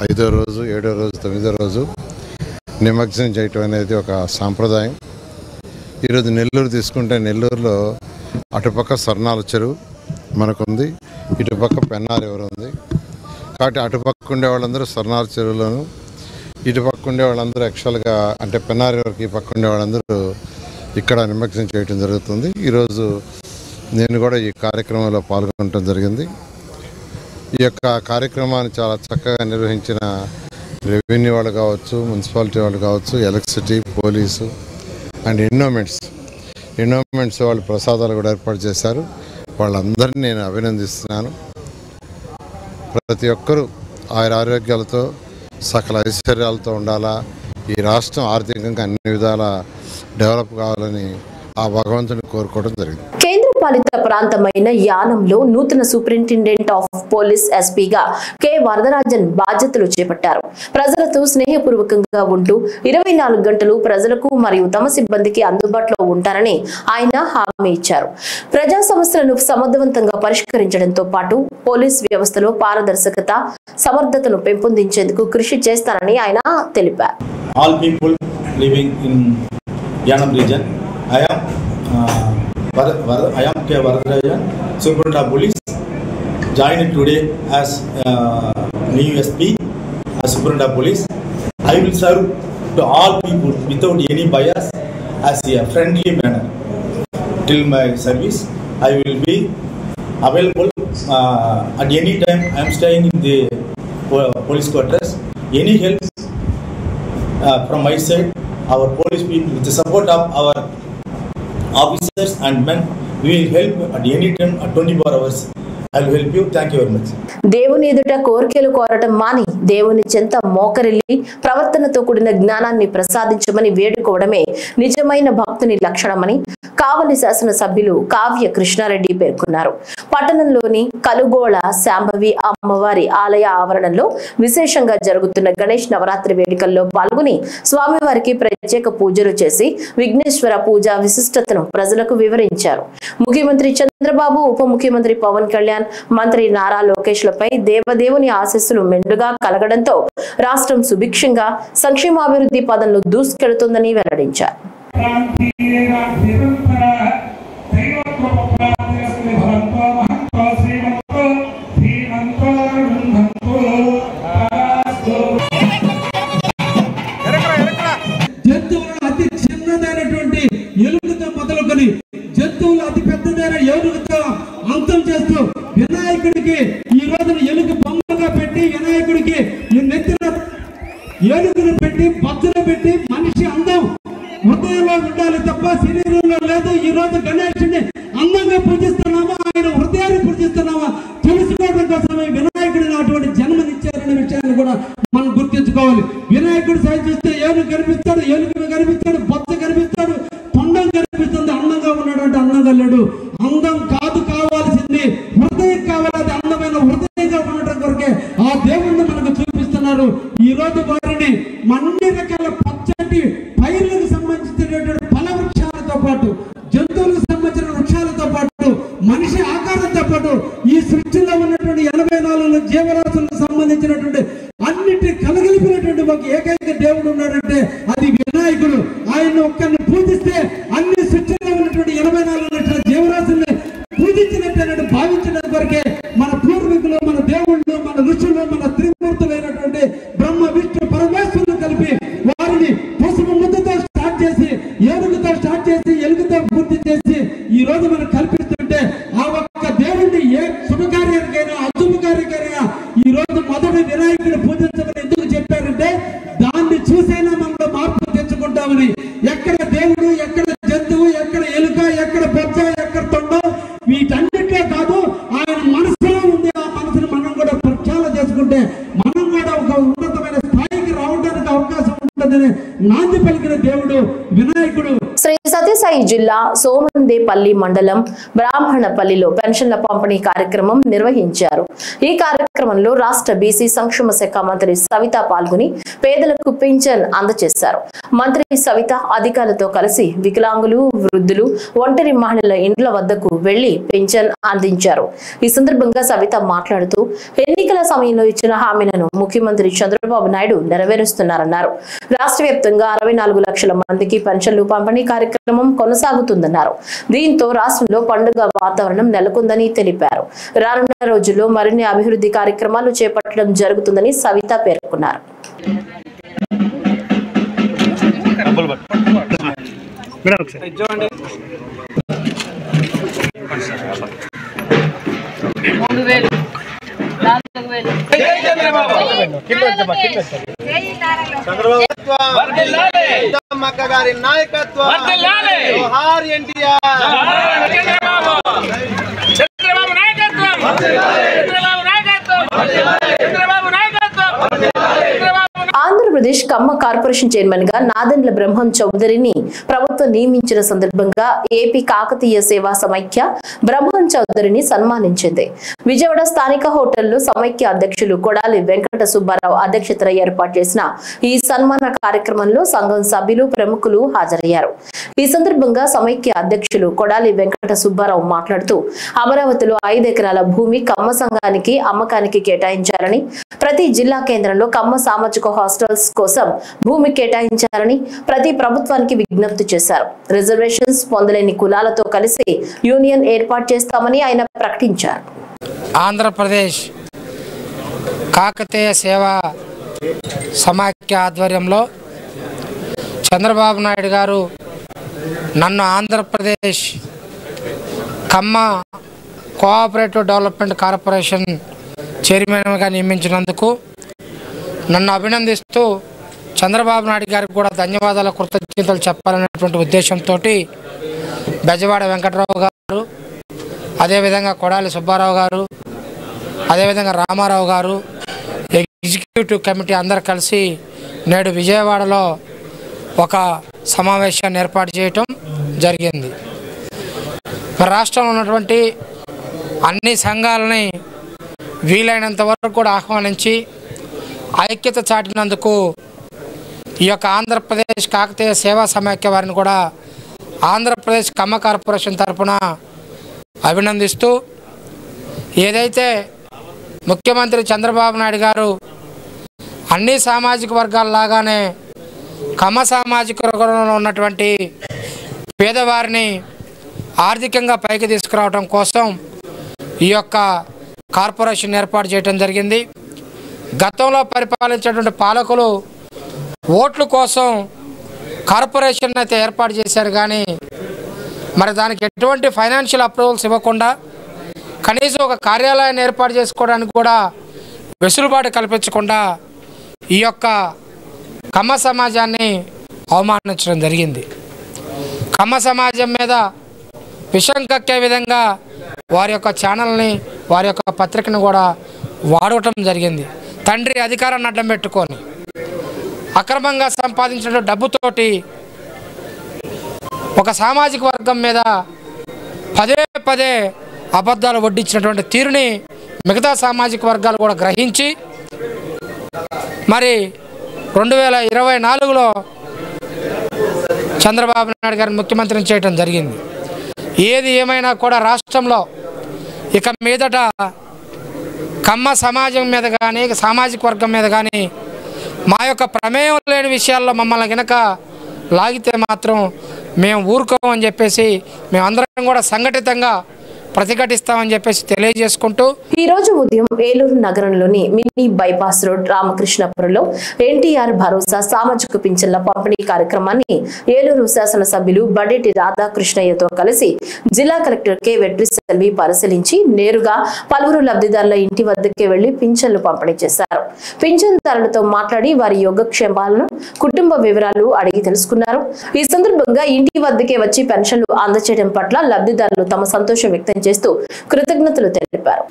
5వ రోజు 7వ రోజు 9వ రోజు నిమజ్జనం చేయటం అనేది ఒక సాంప్రదాయం. ఈరోజు నెల్లూరు తీసుకుంటే నెల్లూరులో అటుపక్క స్వర్ణాల చెరువు మనకుంది, ఇటుపక్క పెన్నా రివర్ ఉంది. కాబట్టి అటుపక్క ఉండే వాళ్ళందరూ స్వర్ణాల చెరువులోను, ఇటుపక్క ఉండే వాళ్ళందరూ యాక్చువల్గా అంటే పెన్నా రివర్కి ఈ పక్క ఉండే వాళ్ళందరూ ఇక్కడ నిమజ్జనం చేయడం జరుగుతుంది. ఈరోజు నేను కూడా ఈ కార్యక్రమంలో పాల్గొనడం జరిగింది. ఈ యొక్క కార్యక్రమాన్ని చాలా చక్కగా నిర్వహించిన రెవెన్యూ వాళ్ళు కావచ్చు, మున్సిపాలిటీ వాళ్ళు కావచ్చు, ఎలక్ట్రిసిటీ, పోలీసు అండ్ ఎండోమెంట్స్ వాళ్ళు ప్రసాదాలు కూడా ఏర్పాటు చేశారు. వాళ్ళందరినీ నేను అభినందిస్తున్నాను. ప్రతి ఒక్కరూ ఆరోగ్యాలతో సకల ఐశ్వర్యాలతో ఉండాలా, ఈ రాష్ట్రం ఆర్థికంగా అన్ని విధాల డెవలప్ కావాలని ఆ భగవంతుని కోరుకోవడం జరిగింది. కేంద్రపాలిత ప్రాంతమైన యానంలో నూతన సూపరింటెండెంట్ ఆఫ్ పోలీస్ ఎస్పీగా కె వరదరాజన్ బాధ్యతలు చేపట్టారు. ప్రజలతో స్నేహపూర్వకంగా ఉంటూ 24 గంటలు ప్రజలకు మరియు తమ సిబ్బందికి అందుబాటులో ఉంటారని ఆయన హామీ ఇచ్చారు. ప్రజా సమస్యలను సమర్థవంతంగా పరిష్కరించడంతో పాటు పోలీస్ వ్యవస్థలో పారదర్శకత, సమర్థతను పెంపొందించేందుకు కృషి చేస్తానని ఆయన తెలిపారు. All people living in Yanam region, I am K. Varadarajan, Superintendent of Police, joined today as new SP, as Superintendent of Police. I will serve to all people without any bias as a friendly manner. Till my service, I will be available at any time. I am staying in the police quarters. Any help from my side, our police people, with the support of our officers and men, we will help at any time at 24 hours. I will help you. Thank you very much. దేవుని ఎదుట కోరికలు కోరటం మాని దేవుని చెంత మోకరిల్లి ప్రవర్తనతో కూడిన జ్ఞానాన్ని ప్రసాదించమని వేడుకోవడమే నిజమైన భక్తుని లక్షణమని కావలి శాసన సభ్యులు కావ్య కృష్ణారెడ్డి పేర్కొన్నారు. పట్టణంలోని కలుగోళ శాంభవి అమ్మవారి ఆలయ ఆవరణలో విశేషంగా జరుగుతున్న గణేష్ నవరాత్రి వేడుకల్లో పాల్గొని స్వామివారికి ప్రత్యేక పూజలు చేసి విఘ్నేశ్వర పూజ విశిష్టతను ప్రజలకు వివరించారు. ముఖ్యమంత్రి చంద్రబాబు, ఉప ముఖ్యమంత్రి పవన్ కళ్యాణ్, మంత్రి నారా లోకేష్ లపై దేవదేవుని ఆశీస్సులు మెండుగా కలగడంతో రాష్ట్రం సుభిక్షంగా సంక్షేమాభివృద్ధి పదంలో దూసుకెడుతుందని వెల్లడించారు. జంతువులను అతి చిన్నదైనటువంటి ఎలుకతో మొదలుకొని జంతువులు అతి పెద్దదైన ఏనుగుతో అంతం చేస్తూ వినాయకుడికి ఈ రోజున ఎలుక బొమ్మగా పెట్టి వినాయకుడికి నెత్తిన ఏనుగును పెట్టి బొజ్జను పెట్టి మనిషి అందం హృదయంలో ఉండాలి తప్ప శరీరంలో లేదు. ఈ రోజు గణేశుని అందంగా పూజిస్తున్నామా, ఆయన హృదయాన్ని పూజిస్తున్నామా తెలుసుకోవడం కోసమే వినాయకుడిని అటువంటి జన్మనిచ్చారనే విషయాన్ని కూడా మనం గుర్తించుకోవాలి. వినాయకుడు సైజ్ చూస్తే ఏనుగు కనిపిస్తాడు, ఏనుగు కనిపిస్తాడు, బొత్త కనిపిస్తాడు, తొండం కనిపిస్తుంది. అందంగా ఉన్నాడు అంటే అందంగా లేడు. అందం కాదు కావాల్సింది హృదయం కావాలి. అది అందమైన హృదయంగా ఉండటం కొరకే ఆ దేవుణ్ణి మనకు చూపిస్తున్నారు. ఈ రోజు వారిని అన్ని రకాల పచ్చటి పైర్లకు సంబంధించినటువంటి ఫల వృక్షాలతో పాటు రోజు మనకు కల్పిస్తుంటే ఆ ఒక్క దేవుడిని ఏ శుభకార్యానికైనా అశుభకార్యానికైనా ఈ రోజు మొదటి వినాయకుడిని పూజించమని ఎందుకు చెప్పారంటే దాన్ని చూసైనా మనలో మార్పు తెచ్చుకుంటామని. ఎక్కడ దేవుడు, ఎక్కడ జంతువు, ఎక్కడ ఎలుక, ఎక్కడ బొచ్చ, ఎక్కడ తొండ, వీటన్నిటిలో కాదు, ఆయన మనసులో ఉంది. ఆ మనసును మనం కూడా ప్రక్షాళన చేసుకుంటే మనం కూడా ఒక ఉన్నతమైన స్థాయికి రావడానికి అవకాశం ఉంటుందని నాంది పలికిన దేవుడు వినాయకుడు. శ్రీ సత్యసాయి జిల్లా సోమందేపల్లి మండలం బ్రాహ్మణపల్లిలో పెన్షన్ల పంపిణీ కార్యక్రమం నిర్వహించారు. ఈ కార్యక్రమంలో రాష్ట్ర బీసీ సంక్షేమ శాఖ మంత్రి సవిత పాల్గొని పేదలకు పింఛన్ అందజేశారు. మంత్రి సవిత అధికారులతో కలిసి వికలాంగులు, వృద్ధులు, ఒంటరి మహిళల ఇండ్ల వద్దకు వెళ్లి పింఛన్ అందించారు. ఈ సందర్భంగా సవిత మాట్లాడుతూ ఎన్నికల సమయంలో ఇచ్చిన హామీలను ముఖ్యమంత్రి చంద్రబాబు నాయుడు నెరవేరుస్తున్నారన్నారు. రాష్ట్ర వ్యాప్తంగా 64 లక్షల మందికి పెన్షన్లు పంపిణీ కార్యక్రమం కొనసాగుతుందన్నారు. దీంతో రాష్ట్రంలో పండుగ వాతావరణం నెలకొందని తెలిపారు. రానున్న రోజుల్లో మరిన్ని అభివృద్ధి కార్యక్రమాలు చేపట్టడం జరుగుతుందని సవిత పేర్కొన్నారు. గారి నాయకత్వం ఆంధ్రప్రదేశ్ కమ్మ కార్పొరేషన్ చైర్మన్ గా నాదెండ్ల బ్రహ్మం చౌదరిని ప్రభుత్వం నియమించిన సందర్భంగా ఏపీ కాకతీయ సేవా సమైక్య బ్రహ్మం చౌదరిని సన్మానించింది. విజయవాడ స్థానిక హోటల్లో సమైక్య అధ్యక్షులు కొడాలి వెంకట సుబ్బారావు అధ్యక్షతన ఏర్పాటు చేసిన ఈ సన్మాన కార్యక్రమంలో సంఘం సభ్యులు, ప్రముఖులు హాజరయ్యారు. ఈ సందర్భంగా సమైక్య అధ్యక్షులు కొడాలి వెంకట సుబ్బారావు మాట్లాడుతూ అమరావతిలో 5 ఎకరాల భూమి కమ్మ సంఘానికి అమ్మకానికి కేటాయించారని, ప్రతి జిల్లా కేంద్రంలో కమ్మ సామాజిక హాస్టల్స్ కోసం భూమి కేటాయించారని ప్రతి ప్రభుత్వానికి విజ్ఞప్తి చేశారు. రిజర్వేషన్స్ పొందలేని కులాలతో కలిసి యూనియన్ ఏర్పాటు చేస్తామని ఆయన ప్రకటించారు. ఆంధ్రప్రదేశ్ కాకతీయ సేవా సమాఖ్య ఆధ్వర్యంలో చంద్రబాబు నాయుడు గారు నన్ను ఆంధ్రప్రదేశ్ కమ్మ కోఆపరేటివ్ డెవలప్మెంట్ కార్పొరేషన్ చైర్మన్గా నియమించినందుకు నన్ను అభినందిస్తూ చంద్రబాబు నాయుడు గారికి కూడా ధన్యవాదాలు, కృతజ్ఞతలు చెప్పాలనేటువంటి ఉద్దేశంతో బెజవాడ వెంకటరావు గారు, అదేవిధంగా కొడాలి సుబ్బారావు గారు, అదేవిధంగా రామారావు గారు, ఎగ్జిక్యూటివ్ కమిటీ అందరు కలిసి నేడు విజయవాడలో ఒక సమావేశాన్ని ఏర్పాటు చేయటం జరిగింది. రాష్ట్రంలో ఉన్నటువంటి అన్ని సంఘాలని వీలైనంత వరకు కూడా ఆహ్వానించి ఐక్యత చాటినందుకు ఈ యొక్క ఆంధ్రప్రదేశ్ కాకతీయ సేవా సమాఖ్య వారిని కూడా ఆంధ్రప్రదేశ్ కమ్మ కార్పొరేషన్ తరఫున అభినందిస్తూ, ఏదైతే ముఖ్యమంత్రి చంద్రబాబు నాయుడు గారు అన్ని సామాజిక వర్గాలలాగానే కమ్మ సామాజిక వర్గంలో ఉన్నటువంటి పేదవారిని ఆర్థికంగా పైకి తీసుకురావడం కోసం ఈ యొక్క కార్పొరేషన్ ఏర్పాటు చేయడం జరిగింది. గతంలో పరిపాలించేటువంటి పాలకులు ఓట్ల కోసం కార్పొరేషన్ అయితే ఏర్పాటు చేశారు, కానీ మరి దానికి ఎటువంటి ఫైనాన్షియల్ అప్రూవల్స్ ఇవ్వకుండా కనీసం ఒక కార్యాలయాన్ని ఏర్పాటు చేసుకోవడానికి కూడా వెసులుబాటు కల్పించకుండా ఈ యొక్క కమ్మ సమాజాన్ని అవమానించడం జరిగింది. కమ్మ సమాజం మీద విషం కక్కే విధంగా వారి యొక్క ఛానల్ని, వారి యొక్క పత్రికను కూడా వాడటం జరిగింది. తండ్రి అధికారాన్ని అడ్డం పెట్టుకొని అక్రమంగా సంపాదించిన డబ్బుతోటి ఒక సామాజిక వర్గం మీద పదే పదే అబద్ధాలు వడ్డించినటువంటి తీరుని మిగతా సామాజిక వర్గాలు కూడా గ్రహించి మరి 2024లో చంద్రబాబు నాయుడు గారిని ముఖ్యమంత్రిని చేయడం జరిగింది. ఏది ఏమైనా కూడా రాష్ట్రంలో ఇక మీదట కమ్మ సమాజం మీద కానీ సామాజిక వర్గం మీద కానీ మా యొక్క ప్రమేయం లేని విషయాల్లో మమ్మల్ని గనక లాగితే మాత్రం మేము ఊరుకోమని చెప్పేసి మేమందరం కూడా సంఘటితంగా ప్రతిఘటిస్తామని చెప్పేసి తెలియజేసుకుంటూ ఈ రోజు ఉదయం ఏలూరు నగరంలోని మినీ బైపాస్ రోడ్ రామకృష్ణపురంలో ఎన్టీఆర్ భరోసా సామాజిక పింఛన్ల పంపిణీ కార్యక్రమాన్ని ఏలూరు శాసనసభ్యులు బడేటి రాధాకృష్ణయ్యతో కలిసి జిల్లా కలెక్టర్ కె వెట్రిసెల్వి పరిశీలించి నేరుగా పలువురు లబ్ధిదారుల ఇంటి వద్దకే వెళ్లి పింఛన్లు పంపిణీ చేశారు. పింఛన్దారులతో మాట్లాడి వారి యోగక్షేమాలను, కుటుంబ వివరాలు అడిగి తెలుసుకున్నారు. ఈ సందర్భంగా ఇంటి వద్దకే వచ్చి పెన్షన్లు అందజేయడం పట్ల లబ్ధిదారులు తమ సంతోషం వ్యక్తం చేస్తూ కృతజ్ఞతలు తెలిపారు.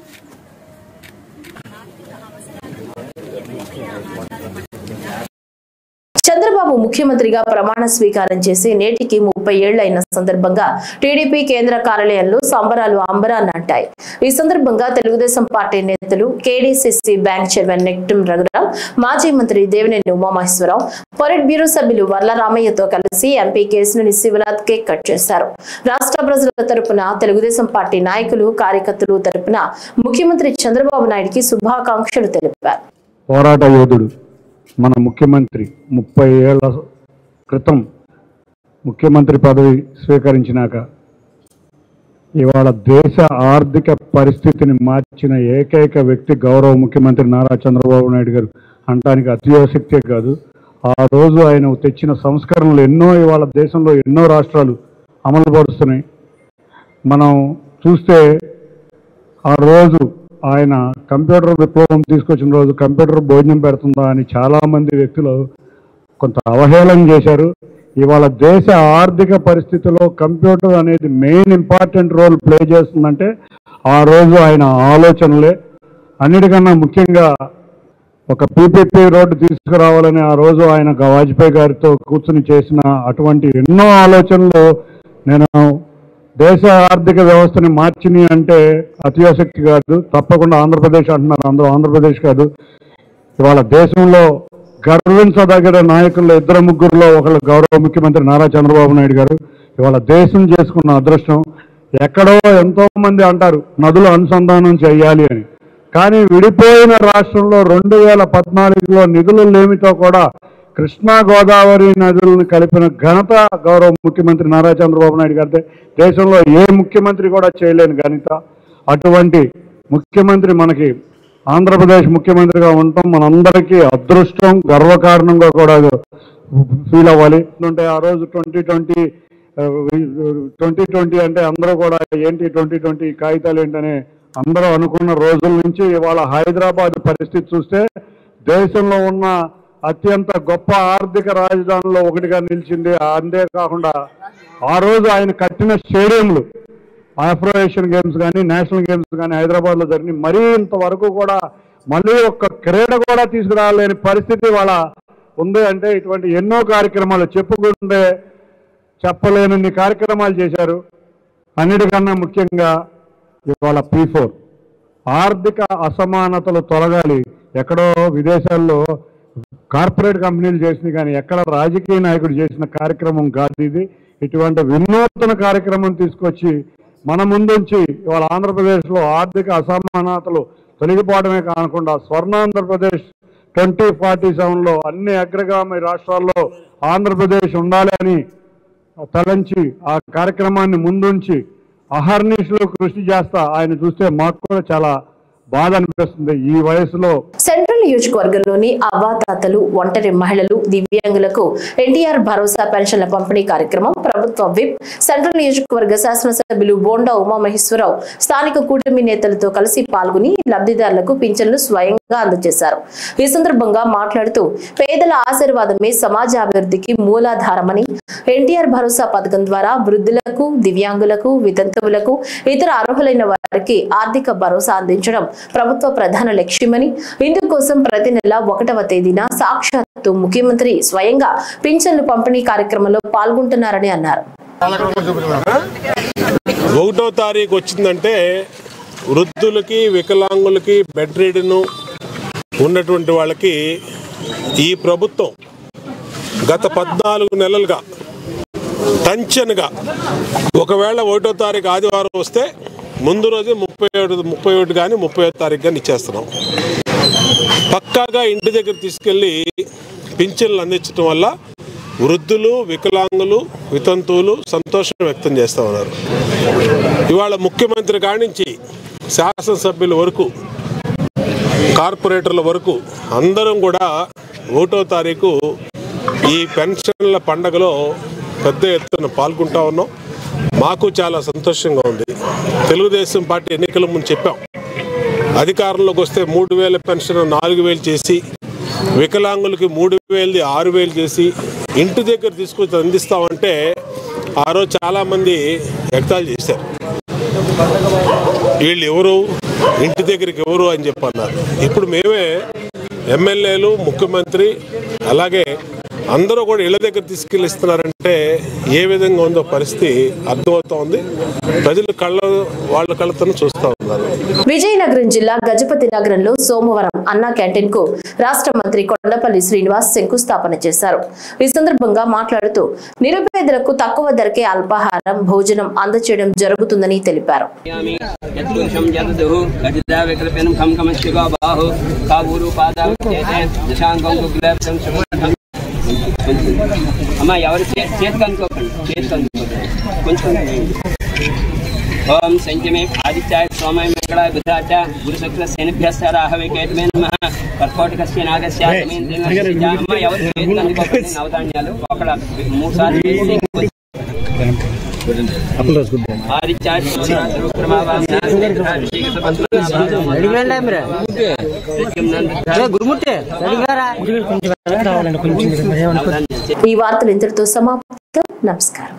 చంద్రబాబు ముఖ్యమంత్రిగా ప్రమాణ స్వీకారం చేసి నేటికి 30 ఏళ్లైన సందర్భంగా టీడీపీ కేంద్ర కార్యాలయంలో సంబరాలు అంబరాన్ని అంటాయి. ఈ సందర్భంగా తెలుగుదేశం పార్టీ నేతలు, KDCC bank chairman Nettem Raghuram, మాజీ మంత్రి దేవినేని ఉమామహేశ్వరరావు, పొలిట్ బ్యూరో సభ్యులు వర్లరామయ్యతో కలిసి MP Kesineni Sivanath cake cut చేశారు. రాష్ట్ర ప్రజల తరపున తెలుగుదేశం పార్టీ నాయకులు, కార్యకర్తలు తరపున ముఖ్యమంత్రి చంద్రబాబు నాయుడుకి శుభాకాంక్షలు తెలిపారు. పోరాట యోధుడు మన ముఖ్యమంత్రి 30 ఏళ్ల క్రితం ముఖ్యమంత్రి పదవి స్వీకరించినాక ఇవాళ దేశ ఆర్థిక పరిస్థితిని మార్చిన ఏకైక వ్యక్తి గౌరవ ముఖ్యమంత్రి నారా చంద్రబాబు నాయుడు గారు అనడానికి అతిశక్తే కాదు. ఆ రోజు ఆయన తెచ్చిన సంస్కరణలు ఎన్నో ఇవాళ దేశంలో ఎన్నో రాష్ట్రాలు అమలు పరుస్తున్నాయి. మనం చూస్తే ఆ రోజు ఆయన కంప్యూటర్ విప్లవం తీసుకొచ్చిన రోజు కంప్యూటర్ భోజనం పెడుతుందా అని చాలామంది వ్యక్తులు కొంత అవహేళన చేశారు. ఇవాళ దేశ ఆర్థిక పరిస్థితిలో కంప్యూటర్ అనేది మెయిన్ ఇంపార్టెంట్ రోల్ ప్లే చేస్తుందంటే ఆ రోజు ఆయన ఆలోచనలే. అన్నిటికన్నా ముఖ్యంగా ఒక పీపీపీ రోడ్డు తీసుకురావాలని ఆ రోజు ఆయన వాజ్పేయి గారితో కూర్చుని చేసిన అటువంటి ఎన్నో ఆలోచనలు నేను దేశ ఆర్థిక వ్యవస్థని మార్చిని అంటే అతిశక్తి కాదు. తప్పకుండా ఆంధ్రప్రదేశ్ అంటున్నారు, అందరూ ఆంధ్రప్రదేశ్ కాదు. ఇవాళ దేశంలో గర్వించదగిన నాయకుల్లో 2-3లో ఒకళ్ళు గౌరవ ముఖ్యమంత్రి నారా చంద్రబాబు నాయుడు గారు. ఇవాళ దేశం చేసుకున్న అదృష్టం. ఎక్కడో ఎంతో మంది అంటారు నదులు అనుసంధానం చేయాలి అని, కానీ విడిపోయిన రాష్ట్రంలో 2014లో నిధులు లేమితో కూడా కృష్ణా గోదావరి నదులను కలిపిన ఘనత గౌరవ ముఖ్యమంత్రి నారా చంద్రబాబు నాయుడు గారితే. దేశంలో ఏ ముఖ్యమంత్రి కూడా చేయలేని ఘనత. అటువంటి ముఖ్యమంత్రి మనకి ఆంధ్రప్రదేశ్ ముఖ్యమంత్రిగా ఉండటం మనందరికీ అదృష్టం, గర్వకారణంగా కూడా ఫీల్ అవ్వాలి. అంటే ఆ రోజు 2020 అంటే అందరూ కూడా ఏంటి 2020 కాగితాలు ఏంటనే అందరూ అనుకున్న రోజుల నుంచి ఇవాళ హైదరాబాద్ పరిస్థితి చూస్తే దేశంలో ఉన్న అత్యంత గొప్ప ఆర్థిక రాజధానిలో ఒకటిగా నిలిచింది. అంతేకాకుండా ఆ రోజు ఆయన కట్టిన స్టేడియంలు, ఆఫ్రో ఏషియన్ గేమ్స్ కానీ నేషనల్ గేమ్స్ కానీ హైదరాబాద్లో జరిగి మరీ ఇంతవరకు కూడా మళ్ళీ ఒక్క క్రీడ కూడా తీసుకురాలేని పరిస్థితి వాళ్ళ ఉంది. అంటే ఇటువంటి ఎన్నో కార్యక్రమాలు చెప్పుకుంటే చెప్పలేనన్ని కార్యక్రమాలు చేశారు. అన్నిటికన్నా ముఖ్యంగా ఇవాళ P4 ఆర్థిక అసమానతలు తొలగాలి. ఎక్కడో విదేశాల్లో కార్పొరేట్ కంపెనీలు చేసినాయి కానీ ఎక్కడ రాజకీయ నాయకుడు చేసిన కార్యక్రమం కాదు ఇది. ఇటువంటి వినూత్న కార్యక్రమం తీసుకొచ్చి మన ముందుంచి ఇవాళ ఆంధ్రప్రదేశ్లో ఆర్థిక అసమానతలు తొలగిపోవడమే కాకుండా స్వర్ణాంధ్రప్రదేశ్ 2047లో అన్ని అగ్రగామి రాష్ట్రాల్లో ఆంధ్రప్రదేశ్ ఉండాలి అని తలంచి ఆ కార్యక్రమాన్ని ముందుంచి అహర్నిశలు కృషి చేస్తా ఆయన చూస్తే మాకు కూడా చాలా బాధ అనిపిస్తుంది. ఈ వయసులో సెంట్రల్ నియోజకవర్గంలోని అవ్వాతాతలు, ఒంటరి మహిళలు, దివ్యాంగులకు ఎన్టీఆర్ భరోసా పెన్షన్ల పంపిణీ కార్యక్రమం ప్రభుత్వ విప్ సెంట్రల్ నియోజకవర్గ శాసనసభ్యులు బోండా ఉమామహేశ్వరరావు స్థానిక కూటమి నేతలతో కలిసి పాల్గొని లబ్ధిదారులకు పింఛన్లు స్వయంగా అందజేశారు. ఈ సందర్భంగా మాట్లాడుతూ పేదల ఆశీర్వాదమే సమాజ అభివృద్ధికి మూలాధారమని, ఎన్టీఆర్ భరోసా పథకం ద్వారా వృద్ధులకు, దివ్యాంగులకు, వితంతువులకు, ఇతర అర్హులైన వారికి ఆర్థిక భరోసా అందించడం ప్రభుత్వ ప్రధాన లక్ష్యమని, ఇందుకోసం ప్రతి నెల 1వ తేదీన సాక్షాత్తు ముఖ్యమంత్రి స్వయంగా పింఛన్లు పంపిణీ కార్యక్రమంలో పాల్గొంటున్నారని అన్నారు. 1వ తారీఖు వచ్చిందంటే వృద్ధులకి, వికలాంగులకి, బెడ్ రిడెన్ ఉన్నటువంటి వాళ్ళకి ఈ ప్రభుత్వం గత 14 నెలలుగా టెన్షన్గా ఒకవేళ 1వ తారీఖు ఆదివారం వస్తే ముందు రోజే 31 కానీ 31వ తారీఖు కానీ ఇచ్చేస్తున్నాం. పక్కాగా ఇంటి దగ్గర తీసుకెళ్ళి పింఛన్లు అందించడం వల్ల వృద్ధులు, వికలాంగులు, వితంతువులు సంతోషం వ్యక్తం చేస్తూ ఉన్నారు. ఇవాళ ముఖ్యమంత్రి కానించి శాసనసభ్యుల వరకు కార్పొరేటర్ల వరకు అందరం కూడా 1వ తారీఖు ఈ పెన్షన్ల పండగలో పెద్ద ఎత్తున పాల్గొంటా ఉన్నాం. మాకు చాలా సంతోషంగా ఉంది. తెలుగుదేశం పార్టీ ఎన్నికల ముందు చెప్పాం, అధికారంలోకి వస్తే 3,000 పెన్షన్ 4,000 చేసి, వికలాంగులకి 3,000ది 6,000 చేసి ఇంటి దగ్గర తీసుకొచ్చి అందిస్తామంటే ఆ రోజు చాలామంది ఎగతాళి చేశారు. వీళ్ళు ఎవరు, ఇంటి దగ్గరికి ఎవరు అని చెప్పన్నారు. ఇప్పుడు మేమే ఎమ్మెల్యేలు, ముఖ్యమంత్రి అలాగే అందరూ కూడా ఇళ్ల దగ్గర తీసుకెళ్ళిస్తున్నారంటే ఏ విధంగా ఉందో పరిస్థితి అర్థమవుతా ఉంది. ప్రజలు వాళ్ళ కళ్ళతో చూస్తూ ఉన్నారు. విజయనగరం జిల్లా గజపతి నగరంలో సోమవారం అన్నా క్యాంటీన్ కు రాష్ట్ర మంత్రి కొండపల్లి శ్రీనివాస్ శంకుస్థాపన చేశారు. ఈ సందర్భంగా మాట్లాడుతూ నిరుపేదలకు తక్కువ ధరకే అల్పాహారం, భోజనం అందజేయడం జరుగుతుందని తెలిపారు. అమ్మా ఎవరు చేతికి అనుకోకండి, చేతికి అనుకోకండి కొంచెం. ఓం సంచమే ఆదిత్యాయ సోమాయ మంగళాయ బుధాచ గురు శుక్ల శనిభ్యస్త రాహవే కేతుమే నమః కర్కోటకస్య నాగస్య అమ్మ ఎవరు చేతికి అనుకోకండి. నవధాన్యాలు అక్కడ 3 సార్లు వేసి ఈ వార్తలు ఇంతటితో సమాప్తం. నమస్కారం.